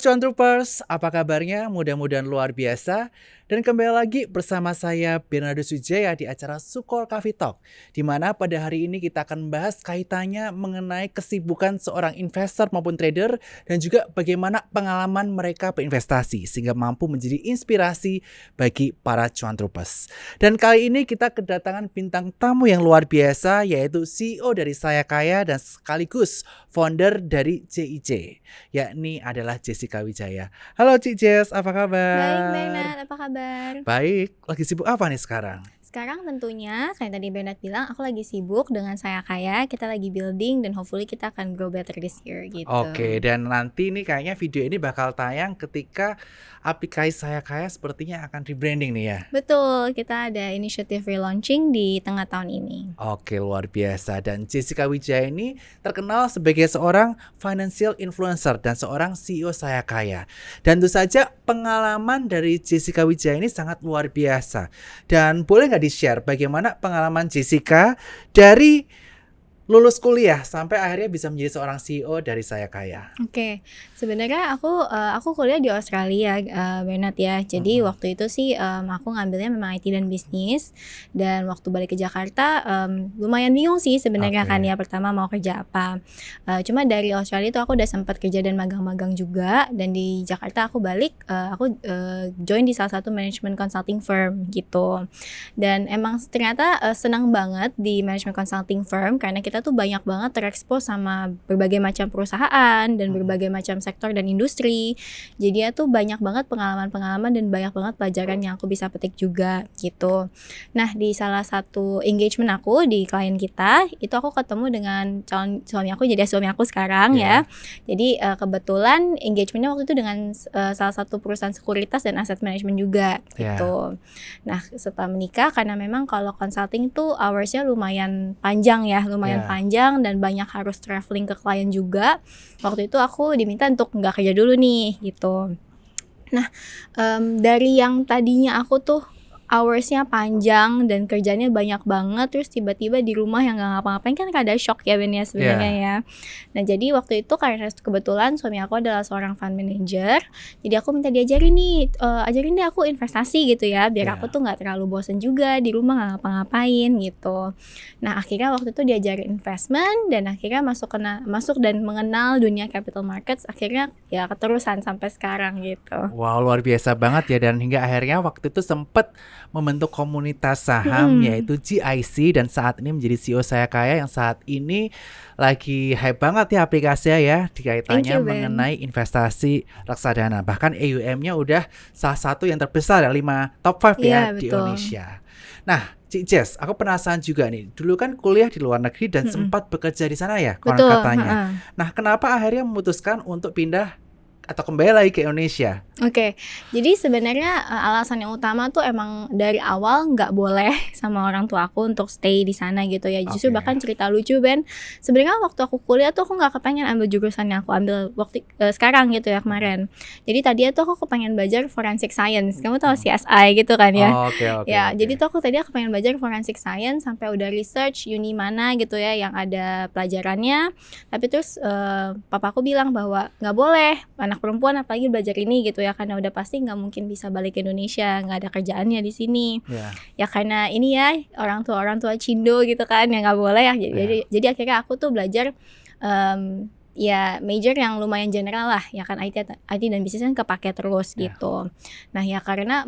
Cuan Troopers, apa kabarnya? Mudah-mudahan luar biasa. Dan kembali lagi bersama saya Bernardo Sujaya di acara Sukor Coffee Talk, di mana pada hari ini kita akan membahas kaitannya mengenai kesibukan seorang investor maupun trader dan juga bagaimana pengalaman mereka berinvestasi sehingga mampu menjadi inspirasi bagi para Cuan Troopers. Dan kali ini kita kedatangan bintang tamu yang luar biasa, yaitu CEO dari Saya Kaya dan sekaligus founder dari JIC, yakni adalah Jessica Wijaya. Halo Cik Jess, apa kabar? Baik, Bernard, apa kabar? Baik, lagi sibuk apa nih sekarang? Sekarang tentunya, kayak tadi Bernard bilang, aku lagi sibuk dengan Saya Kaya. Kita lagi building dan hopefully kita akan grow better this year gitu. Oke, dan nanti nih kayaknya video ini bakal tayang ketika aplikasi Saya Kaya sepertinya akan rebranding nih ya. Betul, kita ada inisiatif relaunching di tengah tahun ini. Oke, luar biasa. Dan Jessica Wijaya ini terkenal sebagai seorang financial influencer dan seorang CEO Saya Kaya. Dan tentu saja pengalaman dari Jessica Wijaya ini sangat luar biasa. Dan boleh nggak di-share bagaimana pengalaman Jessica dari lulus kuliah sampai akhirnya bisa menjadi seorang CEO dari Saya Kaya? Oke, sebenarnya aku kuliah di Australia, Bernard ya. Jadi waktu itu sih aku ngambilnya memang IT dan bisnis. Dan waktu balik ke Jakarta lumayan bingung sih sebenarnya kan ya, pertama mau kerja apa. Cuma dari Australia itu aku udah sempat kerja dan magang-magang juga. Dan di Jakarta aku balik, aku join di salah satu management consulting firm gitu. Dan emang ternyata senang banget di management consulting firm karena kita tuh banyak banget terekspos sama berbagai macam perusahaan dan berbagai macam sektor dan industri. Jadi ya tuh banyak banget pengalaman-pengalaman dan banyak banget pelajaran yang aku bisa petik juga gitu. Nah, di salah satu engagement aku di klien kita, itu aku ketemu dengan calon suami aku, jadi suami aku sekarang ya. Jadi kebetulan engagementnya waktu itu dengan salah satu perusahaan sekuritas dan aset manajemen juga gitu. Nah, setelah menikah, karena memang kalau consulting tuh hoursnya lumayan panjang ya, panjang dan banyak harus traveling ke klien juga. Waktu itu aku diminta untuk nggak kerja dulu nih gitu. Nah, dari yang tadinya aku tuh hoursnya panjang dan kerjanya banyak banget, terus tiba-tiba di rumah yang gak ngapa-ngapain kan ada shock ya Ben ya sebenarnya ya. Nah jadi waktu itu karena kebetulan suami aku adalah seorang fund manager, jadi aku minta diajarin nih, ajarin deh aku investasi gitu ya, biar aku tuh gak terlalu bosen juga di rumah gak ngapa-ngapain gitu. Nah akhirnya waktu itu diajarin investment dan akhirnya masuk dan mengenal dunia capital markets, akhirnya ya keterusan sampai sekarang gitu. Wow, luar biasa banget ya, dan hingga akhirnya waktu itu sempet membentuk komunitas saham yaitu GIC dan saat ini menjadi CEO Saya Kaya yang saat ini lagi hype banget ya aplikasinya ya kaitannya mengenai investasi reksadana. Bahkan AUM-nya udah salah satu yang terbesar ya, 5 top 5 ya di Indonesia. Nah, Cik Jess, aku penasaran juga nih. Dulu kan kuliah di luar negeri dan sempat bekerja di sana ya, konon katanya. Nah, kenapa akhirnya memutuskan untuk pindah atau kembali lagi ke Indonesia? Oke, jadi sebenarnya alasan yang utama tuh emang dari awal nggak boleh sama orang tua aku untuk stay di sana gitu ya. Justru bahkan cerita lucu Ben, sebenarnya waktu aku kuliah tuh aku nggak kepengen ambil jurusan yang aku ambil waktu sekarang gitu ya kemarin. Jadi tadi tuh aku kepengen belajar forensic science. Kamu tahu CSI gitu kan ya? Jadi tuh aku tadi kepengen belajar forensic science sampai udah research uni mana gitu ya yang ada pelajarannya. Tapi terus papa aku bilang bahwa nggak boleh anak perempuan apalagi belajar ini gitu ya, karena udah pasti nggak mungkin bisa balik ke Indonesia, nggak ada kerjaannya di sini. Ya karena ini ya orang tua Cindo gitu kan, ya nggak boleh ya. Jadi akhirnya aku tuh belajar ya major yang lumayan general lah ya kan, IT dan bisnis kan kepake terus gitu. Nah ya karena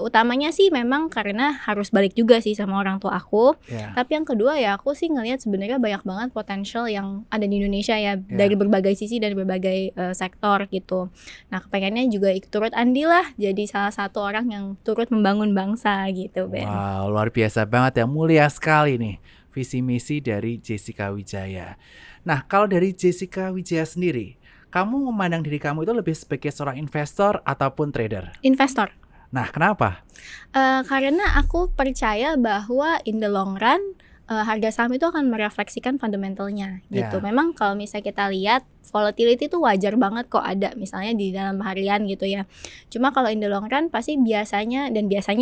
utamanya sih memang karena harus balik juga sih sama orang tua aku. Tapi yang kedua ya aku sih ngelihat sebenarnya banyak banget potensial yang ada di Indonesia ya, dari berbagai sisi dan berbagai sektor gitu. Nah kepengennya juga turut andil lah jadi salah satu orang yang turut membangun bangsa gitu Ben. Wow, luar biasa banget ya, mulia sekali nih visi misi dari Jessica Wijaya. Nah, kalau dari Jessica Wijaya sendiri, kamu memandang diri kamu itu lebih sebagai seorang investor ataupun trader? Investor. Nah, kenapa? Karena aku percaya bahwa in the long run harga saham itu akan merefleksikan fundamentalnya gitu. Memang kalau misalnya kita lihat volatility itu wajar banget kok ada misalnya di dalam harian gitu ya. Cuma kalau in the long run pasti biasanya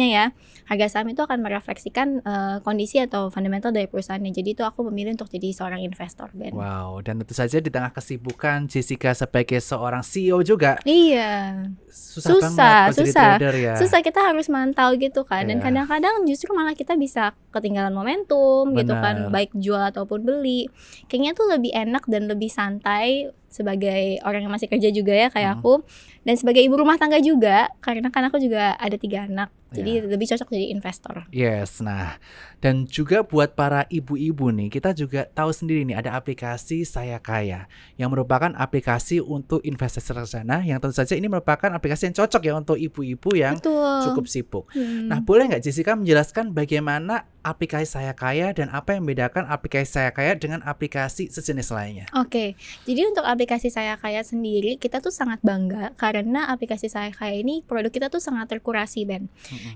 ya harga saham itu akan merefleksikan kondisi atau fundamental dari perusahaannya. Jadi itu aku memilih untuk jadi seorang investor, Ben. Wow, dan tentu saja di tengah kesibukan Jessica sebagai seorang CEO juga Iya. susah banget kalau jadi trader ya. Susah, kita harus mantau gitu kan. Dan Iya. kadang-kadang justru malah kita bisa ketinggalan momentum gitu kan, Benar. baik jual ataupun beli. Kayaknya tuh lebih enak dan lebih santai sebagai orang yang masih kerja juga ya kayak aku, dan sebagai ibu rumah tangga juga, karena kan aku juga ada 3 anak. Jadi lebih cocok jadi investor. Yes, nah dan juga buat para ibu-ibu nih, kita juga tahu sendiri nih ada aplikasi Saya Kaya yang merupakan aplikasi untuk investasi reksadana yang tentu saja ini merupakan aplikasi yang cocok ya untuk ibu-ibu yang Betul. cukup sibuk. Nah, boleh nggak Jessica menjelaskan bagaimana aplikasi Saya Kaya dan apa yang membedakan aplikasi Saya Kaya dengan aplikasi sejenis lainnya? Oke, jadi untuk aplikasi Saya Kaya sendiri, kita tuh sangat bangga karena aplikasi Saya Kaya ini produk kita tuh sangat terkurasi, Ben.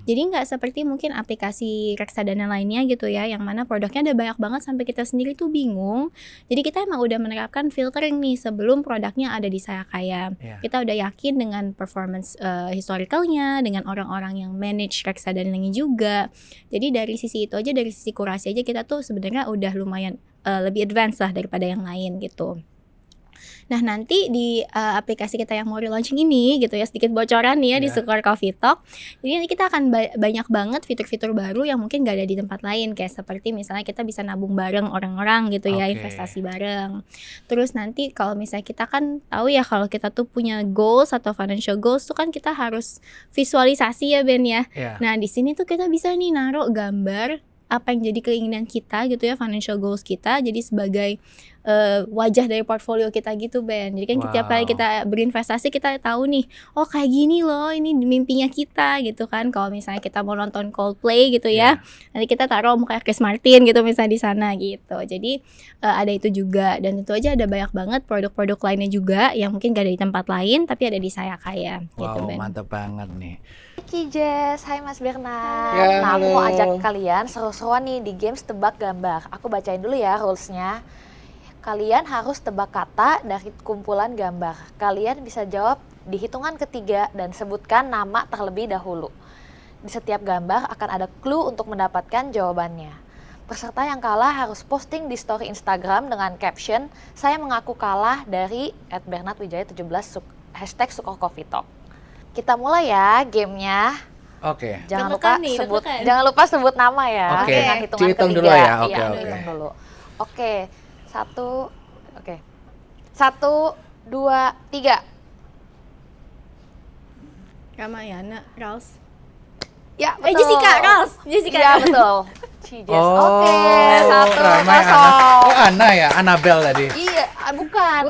Jadi nggak seperti mungkin aplikasi reksadana lainnya gitu ya, yang mana produknya ada banyak banget sampai kita sendiri tuh bingung. Jadi kita emang udah menerapkan filtering nih sebelum produknya ada di Saya Kaya. Kita udah yakin dengan performance historicalnya, dengan orang-orang yang manage reksadananya juga. Jadi dari sisi itu aja, dari sisi kurasi aja kita tuh sebenarnya udah lumayan lebih advance lah daripada yang lain gitu. Nah, nanti di aplikasi kita yang mau relaunching ini gitu ya, sedikit bocoran nih ya di Sukor Coffee Talk. Jadi nanti kita akan banyak banget fitur-fitur baru yang mungkin gak ada di tempat lain, kayak seperti misalnya kita bisa nabung bareng orang-orang gitu ya, investasi bareng. Terus nanti kalau misalnya kita kan tahu ya kalau kita tuh punya goals atau financial goals tuh kan kita harus visualisasi ya, Ben ya. Nah, di sini tuh kita bisa nih naruh gambar apa yang jadi keinginan kita gitu ya, financial goals kita, jadi sebagai wajah dari portfolio kita gitu, Ben. Jadi kan setiap kali kita berinvestasi kita tahu nih, oh kayak gini loh, ini mimpinya kita gitu kan. Kalau misalnya kita mau nonton Coldplay gitu ya, nanti kita taruh muka Chris Martin gitu misalnya di sana gitu. Jadi ada itu juga, dan itu aja ada banyak banget produk-produk lainnya juga yang mungkin gak ada di tempat lain tapi ada di Saya Kaya gitu, Ben. Mantap banget nih. Jess, hai Mas Bernard. Nah, aku mau ajak kalian seru-seruan nih di games tebak gambar. Aku bacain dulu ya rulesnya. Kalian harus tebak kata dari kumpulan gambar. Kalian bisa jawab di hitungan ketiga dan sebutkan nama terlebih dahulu. Di setiap gambar akan ada clue untuk mendapatkan jawabannya. Peserta yang kalah harus posting di story Instagram dengan caption, "Saya mengaku kalah" dari @bernardwijaya17 #SukorCoffeeTalk. Kita mulai ya gamenya. Oke. Jangan lupa sebut nama ya. Dengan hitungan dihitung ketiga. dulu ya. Dihitung dulu. Oke. 1, 2, 3. Ramayana, Rals. Ya, betul. Jessica. Ya, betul. Cijes. Oke, 1-0. Oh, Ana ya, Annabelle tadi. Iya, bukan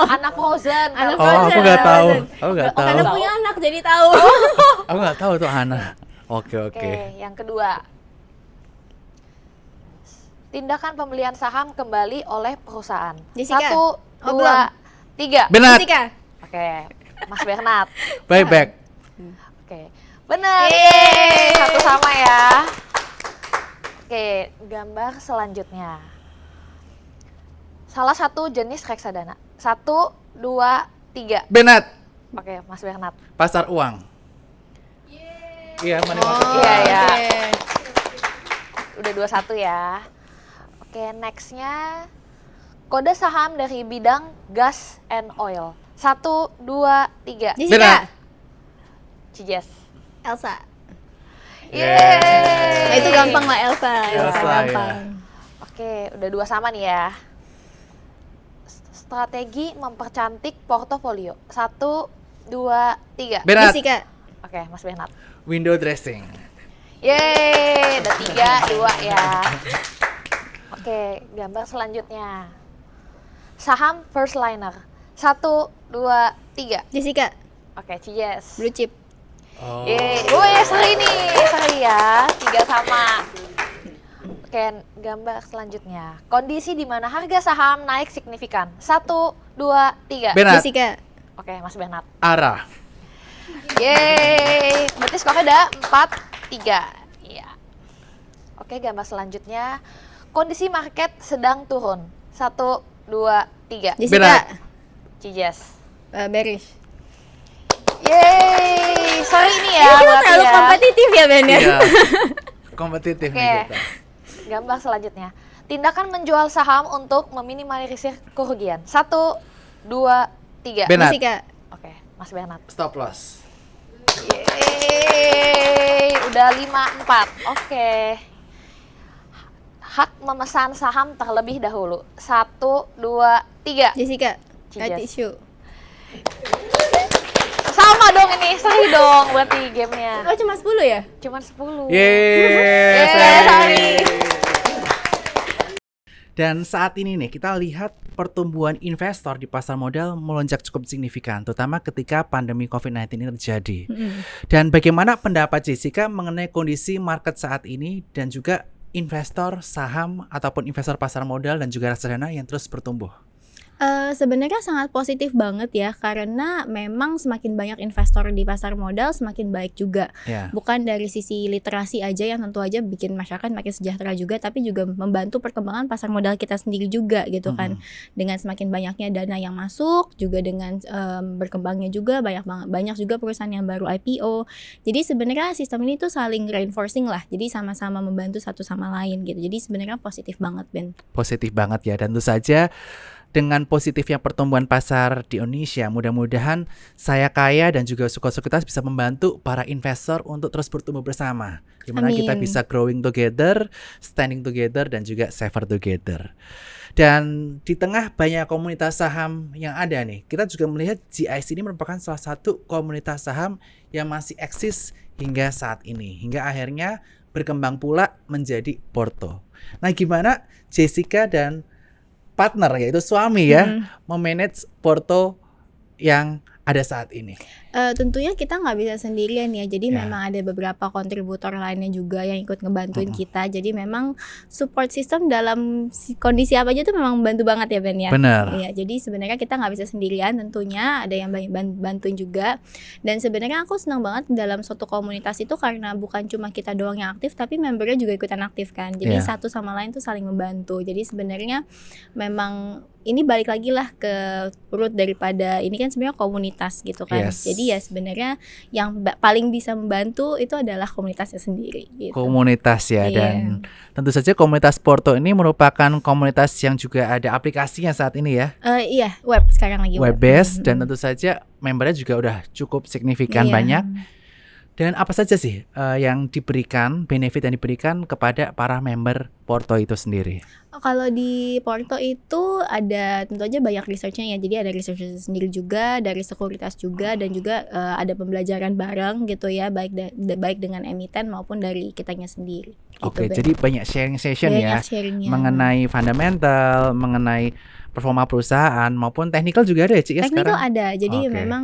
anak Frozen. Aku nggak tahu. Karena punya anak jadi tahu. Aku nggak tahu tuh Ana. Oke. Yang kedua. Tindakan pembelian saham kembali oleh perusahaan. Jessica. 1, 2, 3. Benar. Jessica. Oke, Mas Bernard. Buyback. Oke, benar. Yeay, 1 sama ya. Oke, gambar selanjutnya. Salah satu jenis reksadana. 1, 2, 3. Bernard. Oke, Mas Bernard. Pasar uang. Iya, money market. Iya. Udah 2-1 ya. Oke, nextnya kode saham dari bidang gas and oil. 1, 2, 3. Jessica. Cijes. Elsa. Yeay. Nah, itu gampang lah Elsa Ya. gampang. Oke, udah 2 sama nih ya. Strategi mempercantik portofolio. 1, 2, 3. Bernard. Jessica. Oke, Mas Bernard. Window dressing. Yeay, udah 3, 2 ya. Oke, gambar selanjutnya. Saham first liner. 1, 2, 3. Jessica. Oke, Cijes. Blue chip. Yeay, seri nih, seri ya. 3 sama. Oke, gambar selanjutnya. Kondisi di mana harga saham naik signifikan. 1, 2, 3. Bernard. Jessica. Oke, Mas Bernard. Arah. Yeay, berarti skornya udah 4-3. Iya. Oke, gambar selanjutnya. Kondisi market sedang turun. 1, 2, 3. Jessica. Bernard. Cijes. Bearish. Yeay, sorry ini ya Ini kita buat terlalu ya. kompetitif ya Ben ya. Iya. Kompetitif Oke. nih kita. Gambar selanjutnya. Tindakan menjual saham untuk meminimalisir kerugian. 1, 2, 3. Bernard. Jessica. Oke, Mas Bernard. Stop loss. Yeay, udah 5-4. Oke. Hak memesan saham terlebih dahulu. 1, 2, 3. Jessica. Cijes. Tisu. Sama dong ini, sorry dong berarti gamenya. Oh cuma 10 ya? Cuman 10. Yeay, sorry. Dan saat ini nih kita lihat pertumbuhan investor di pasar modal melonjak cukup signifikan, terutama ketika pandemi COVID-19 ini terjadi. Dan bagaimana pendapat Jessica mengenai kondisi market saat ini dan juga investor saham ataupun investor pasar modal dan juga reksadana yang terus bertumbuh? Sebenarnya sangat positif banget ya, karena memang semakin banyak investor di pasar modal semakin baik juga. Ya. Bukan dari sisi literasi aja yang tentu aja bikin masyarakat makin sejahtera juga, tapi juga membantu perkembangan pasar modal kita sendiri juga gitu kan. Dengan semakin banyaknya dana yang masuk, juga dengan berkembangnya juga banyak juga perusahaan yang baru IPO. Jadi sebenarnya sistem ini tuh saling reinforcing lah. Jadi sama-sama membantu satu sama lain gitu. Jadi sebenarnya positif banget Ben. Positif banget ya, dan tentu saja dengan positifnya pertumbuhan pasar di Indonesia, mudah-mudahan Saya Kaya dan juga Sukor-Sekuritas bisa membantu para investor untuk terus bertumbuh bersama, di mana kita Amin. bisa growing together, standing together, dan juga safer together. Dan di tengah banyak komunitas saham yang ada nih, kita juga melihat GIC ini merupakan salah satu komunitas saham yang masih eksis hingga saat ini, hingga akhirnya berkembang pula menjadi Porto. Nah, gimana Jessica dan partner yaitu suami ya memanage Porto yang ada saat ini? Tentunya kita nggak bisa sendirian ya, jadi Ya. memang ada beberapa kontributor lainnya juga yang ikut ngebantuin kita. Jadi memang support system dalam kondisi apa aja tuh memang membantu banget ya Ben ya. Benar. Iya, jadi sebenarnya kita nggak bisa sendirian, tentunya ada yang bantuin juga. Dan sebenarnya aku senang banget dalam suatu komunitas itu karena bukan cuma kita doang yang aktif, tapi membernya juga ikutan aktif kan. Jadi Iya. satu sama lain tuh saling membantu. Jadi sebenarnya memang ini balik lagi lah ke root daripada ini kan sebenarnya komunitas gitu kan. Yes. Jadi ya sebenarnya yang paling bisa membantu itu adalah komunitasnya sendiri gitu. Komunitas ya, Iya. dan tentu saja komunitas Porto ini merupakan komunitas yang juga ada aplikasinya saat ini ya, Iya, web sekarang lagi web based, dan tentu saja membernya juga udah cukup signifikan Iya. banyak. Dan apa saja sih yang diberikan, benefit yang diberikan kepada para member Porto itu sendiri? Kalau di Porto itu ada tentu aja banyak researchnya ya. Jadi ada research sendiri juga, dari sekuritas juga, dan juga ada pembelajaran bareng gitu ya, baik dengan emiten maupun dari kitanya sendiri. Oke, Ben. jadi banyak sharing session ya Banyak sharingnya. mengenai fundamental, mengenai performa perusahaan maupun technical juga ada ya, Cik ya Technical sekarang? ada, jadi Oke. memang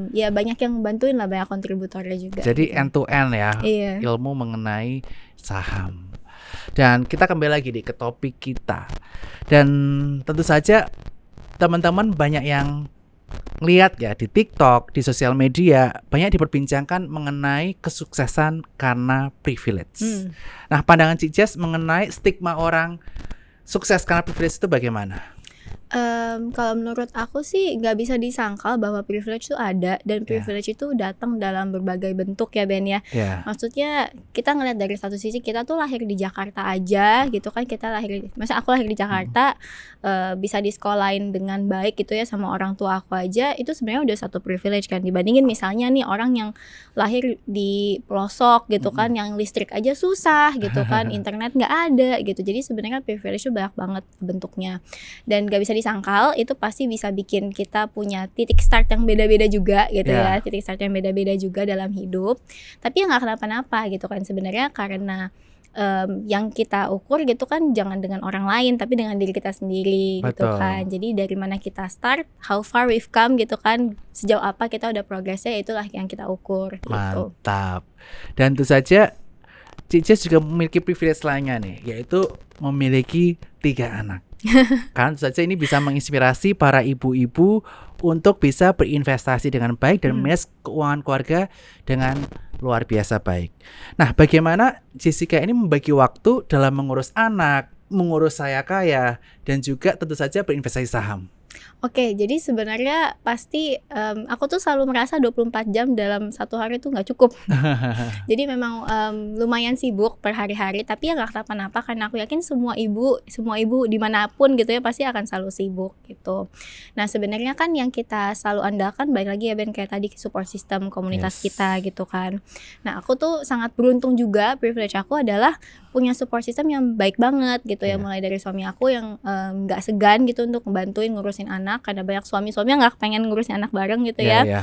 ya banyak yang bantuin lah, banyak kontributornya juga. Jadi gitu. end to end ya, Iya. ilmu mengenai saham. Dan kita kembali lagi nih ke topik kita. Dan tentu saja teman-teman banyak yang lihat ya di TikTok, di sosial media, banyak diperbincangkan mengenai kesuksesan karena privilege. Nah, pandangan Cik Jess mengenai stigma orang sukses karena privilege itu bagaimana? Kalau menurut aku sih nggak bisa disangkal bahwa privilege itu ada, dan privilege itu datang dalam berbagai bentuk ya Ben ya. Ya. Maksudnya kita ngeliat dari satu sisi, kita tuh lahir di Jakarta aja gitu kan, masa aku lahir di Jakarta, bisa disekolahin dengan baik gitu ya sama orang tua aku aja, itu sebenarnya udah satu privilege kan, dibandingin misalnya nih orang yang lahir di pelosok gitu kan, yang listrik aja susah gitu kan, internet nggak ada gitu. Jadi sebenarnya privilege itu banyak banget bentuknya, dan nggak bisa disangkal itu pasti bisa bikin kita punya titik start yang beda-beda juga gitu ya, titik start yang beda-beda juga dalam hidup. Tapi ya nggak kenapa-napa gitu kan sebenarnya, karena yang kita ukur gitu kan jangan dengan orang lain, tapi dengan diri kita sendiri. Gitu Betul. kan. Jadi dari mana kita start, how far we've come gitu kan, sejauh apa kita udah progresnya, itulah yang kita ukur gitu. Mantap. Dan tentu saja Cici juga memiliki privilege lainnya nih, yaitu memiliki 3 anak. Kan tentu saja ini bisa menginspirasi para ibu-ibu untuk bisa berinvestasi dengan baik dan manage keuangan keluarga dengan luar biasa baik. Nah, bagaimana Jessica ini membagi waktu dalam mengurus anak, mengurus Saya Kaya, dan juga tentu saja berinvestasi saham? Oke, jadi sebenarnya pasti, aku tuh selalu merasa 24 jam dalam satu hari tuh nggak cukup. Jadi memang, lumayan sibuk per hari-hari, tapi ya nggak kenapa-napa karena aku yakin semua ibu dimanapun gitu ya pasti akan selalu sibuk gitu. Nah sebenarnya kan yang kita selalu andalkan balik lagi ya Ben, kayak tadi support system komunitas Yes. kita gitu kan. Nah aku tuh sangat beruntung juga, privilege aku adalah punya support system yang baik banget gitu ya, Iya. mulai dari suami aku yang, nggak segan gitu untuk ngebantuin ngurusin anak, karena banyak suami-suami yang nggak pengen ngurusin anak bareng gitu Iya, ya. iya.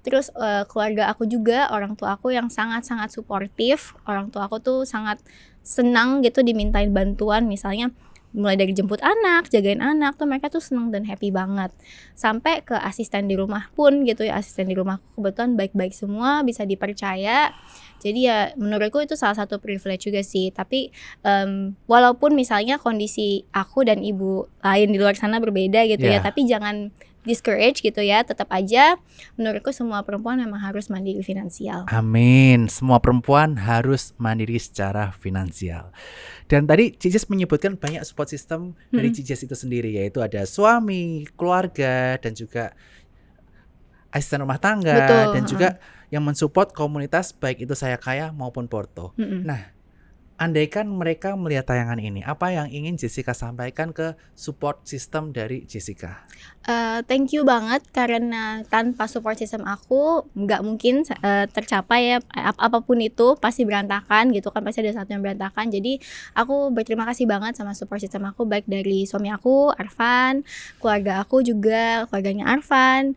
Terus, keluarga aku juga, orang tua aku yang sangat-sangat suportif, orang tua aku tuh sangat senang gitu dimintain bantuan, misalnya mulai dari jemput anak, jagain anak tuh mereka tuh senang dan happy banget. Sampai ke asisten di rumah pun gitu ya, asisten di rumahku kebetulan baik-baik semua, bisa dipercaya. Jadi ya menurutku itu salah satu privilege juga sih. Tapi, walaupun misalnya kondisi aku dan ibu lain di luar sana berbeda gitu ya, Iya. tapi jangan discourage gitu ya, tetap aja menurutku semua perempuan memang harus mandiri finansial. Amin. Semua perempuan harus mandiri secara finansial. Dan tadi Cicis menyebutkan banyak support system dari Mhm. Cicis itu sendiri, yaitu ada suami, keluarga, dan juga asisten rumah tangga, Betul, dan heeh. juga yang mensupport komunitas baik itu Saya Kaya maupun Porto. Mhm. Nah, andaikan mereka melihat tayangan ini, apa yang ingin Jessica sampaikan ke support system dari Jessica? Thank you banget karena tanpa support system aku nggak mungkin tercapai ya, apapun itu pasti berantakan gitu kan, pasti ada satu yang berantakan. Jadi aku berterima kasih banget sama support system aku, baik dari suami aku, Arfan, keluarga aku juga, keluarganya Arfan,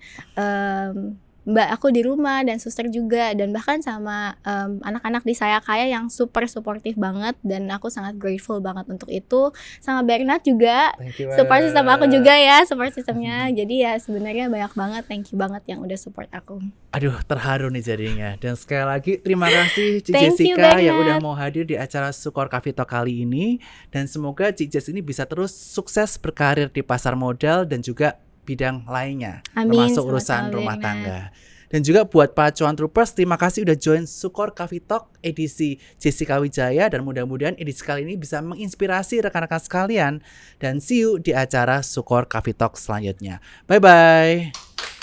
mbak aku di rumah dan suster juga, dan bahkan sama, anak-anak di Saya Kaya yang super suportif banget, dan aku sangat grateful banget untuk itu. Sama Bernard juga, Thank you support system aku banget. juga ya, support systemnya. Jadi ya sebenarnya banyak banget, thank you banget yang udah support aku. Aduh, terharu nih jadinya. Dan sekali lagi terima kasih Ci Thank you, Jessica yang udah Bernard. mau hadir di acara Sukor Coffee Talk kali ini. Dan semoga Ci Jess ini bisa terus sukses berkarir di pasar modal dan juga bidang lainnya, Amin, termasuk urusan sama-sama rumah Bernard. tangga. Dan juga buat para cuan troopers, terima kasih udah join Sukor Coffee Talk edisi Jessica Wijaya, dan mudah-mudahan edisi kali ini bisa menginspirasi rekan-rekan sekalian. Dan see you di acara Sukor Coffee Talk selanjutnya. Bye-bye.